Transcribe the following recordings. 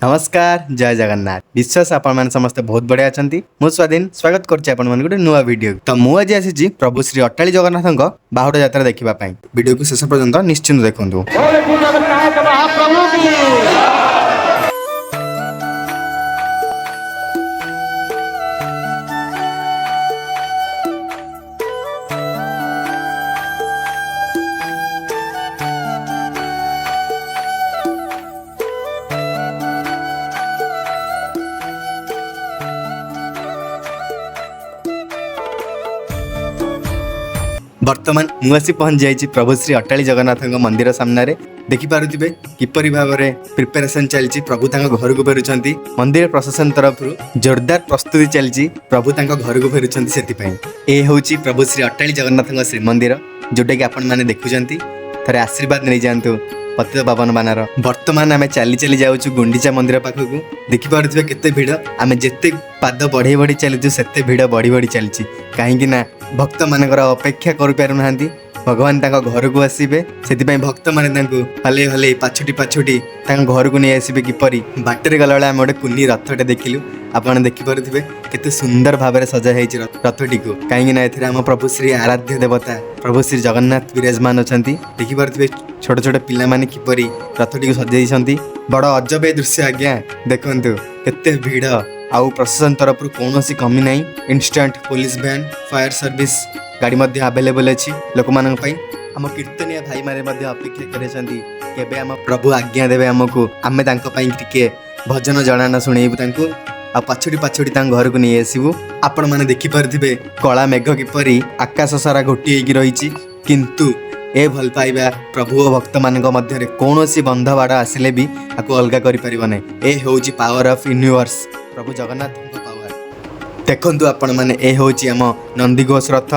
नमस्कार जय जगन्नाथ विश्वास आपण मैंने समस्ते बहुत बढ़िया अच्छा मु स्वाधीन स्वागत कर गोटे नुआ वीडियो तो मुझे आसी प्रभु श्री अट्टाली जगन्नाथ बाहुड़ा यात्रा देखापी वीडियो को शेष पर्यंत निश्चिंत देखूँ। वर्तमान मुआसी पहुंच जाइए प्रभु श्री अट्टाली जगन्नाथ मंदिर सामने देखिपे किपरि भाव में प्रिपेरेसन चलती प्रभु घर को फेरुंट मंदिर प्रशासन तरफ जोरदार प्रस्तुति चलती प्रभु घर को फेरुंट से हूँ प्रभु श्री अट्टाली जगन्नाथ श्रीमंदिर जोटा कि आपण मैंने देखुंत थे आशीर्वाद नहीं जातु पतित पावन बानार वर्तमान आम चली चली जाऊँ गुंडीचा मंदिर पाखक देखिपे केते भिड़ आम जिते पाद बढ़े बढ़ी चलुँ से भिड़ बढ़ी बढ़ी चलती कहीं भक्त मानकर अपेक्षा कर भगवान घर को आसबे से भक्त मैंने हले हले पाछुटी पाछुटी घर को नहीं आसबे किपरि बाटर गला बेले आम गोटे कुनी रथटे देखिलु आपड़ देखिपे केते सुंदर भाव में सजा है रथटी को कहीं आम प्रभु श्री आराध्य देवता प्रभु श्री जगन्नाथ विराजमान अच्छा देखिपे छोट छोट पिला माने किपरि रथटी को सजाई बड़ अजब दृश्य आज्ञा देखु केते भिड़ आउ प्रशासन तरफ कौन कमी ना instant police van fire service गाड़ी अवेलेबल अच्छी लोक मान आम कीर्तनिया भाई मारे अपेक्षा कर आम प्रभु आज्ञा देवे आमको आम टे भजन जनाना शुणेबू आ पछुटी पछुटी घर को नहीं आसबू आपण मैंने देखिपे कला मेघ किपरि आकाश सारा घोटी होगी रही किंतु ए भल पाइबा प्रभु और भक्त मान मध्य कौन बंध बाड़ आसिले भी आपको अलग कर ए हूँ power of universe Prabhu Jagannath power देखु आपण मैंने ए हूँ आम नंदीघोष रथ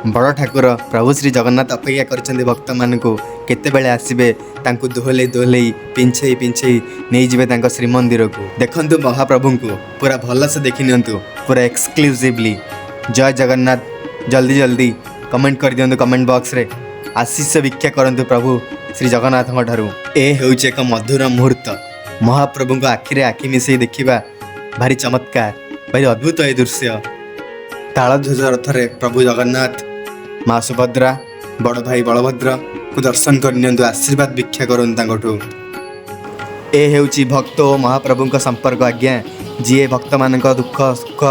बड़ ठाकुर प्रभु श्री जगन्नाथ अपेक्षा कर भक्त मान को केते आसबे दोहले दोहले पिंछे पिंछे नहीं जाए श्रीमंदिर को देखु महाप्रभु को पूरा भलसे देखी नियंतु पूरा एक्सक्लूसिवली जय जगन्नाथ जल्दी जल्दी कमेंट कर दियंतु कमेंट बॉक्स रे आशीष भिक्षा करंतु प्रभु श्री जगन्नाथ ठारू ए हूँ एक मधुर मुहूर्त महाप्रभु को आखिरे आखि मिसई देखा भारी चमत्कार भारी अद्भुत ए दृश्य तालध्वज रथरे प्रभु जगन्नाथ माँ सुभद्रा बड़ भाई बलभद्र को दर्शन कर आशीर्वाद भिक्षा करूँ ए हूँ भक्त और महाप्रभु संपर्क आज्ञा जी भक्त मान दुख सुख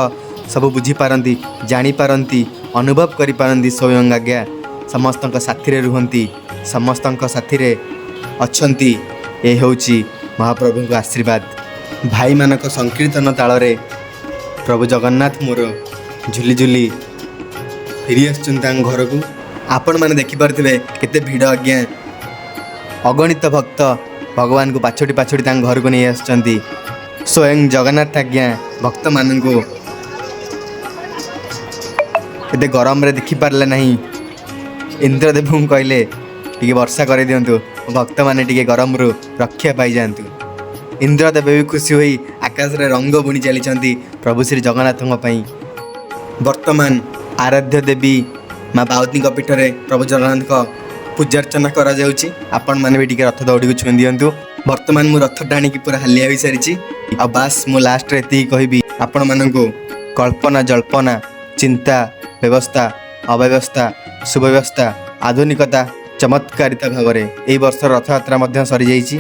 सब बुझीपारती जापारती अनुभव करी स्वयं आज्ञा समस्त साथी रुहति समस्त साथी अच्छी ए हूँ महाप्रभु को आशीर्वाद भाई मानक संकीर्तन ताल प्रभु जगन्नाथ मोर झुली झुली फेरी घर को आपण मैंने देखिपे केते भिड़ आज्ञा अगणित भक्त भगवान को पाछोटी पाछोटी घर को नहीं आसुँच स्वयं जगन्नाथ आज्ञा भक्त मान को एते गरम रे देखिपारे ना इंद्रदेव कहले टी वर्षा कर दिंतु भक्त मैंने टी गरम रु रक्षा पाई जातु इंद्रदेव भी खुशी हुई आकाश रे रंग बुणी चली प्रभु श्री जगन्नाथ वर्तमान आराध्य देवी माँ बावती पीठरे प्रभु जगन्नाथ पूजार्चना आपण मैंने भी रथ दौड़ी को छुई दिंतु वर्तमान मु रथ टाणी पूरा हालिया हो सारी आ बास मु लास्ट रे कहबी आपण मानू कल्पना जल्पना चिंता व्यवस्था अव्यवस्था सुव्यवस्था आधुनिकता चमत्कारिता भाव में यह वर्ष रथयात्रा सरी जाइए।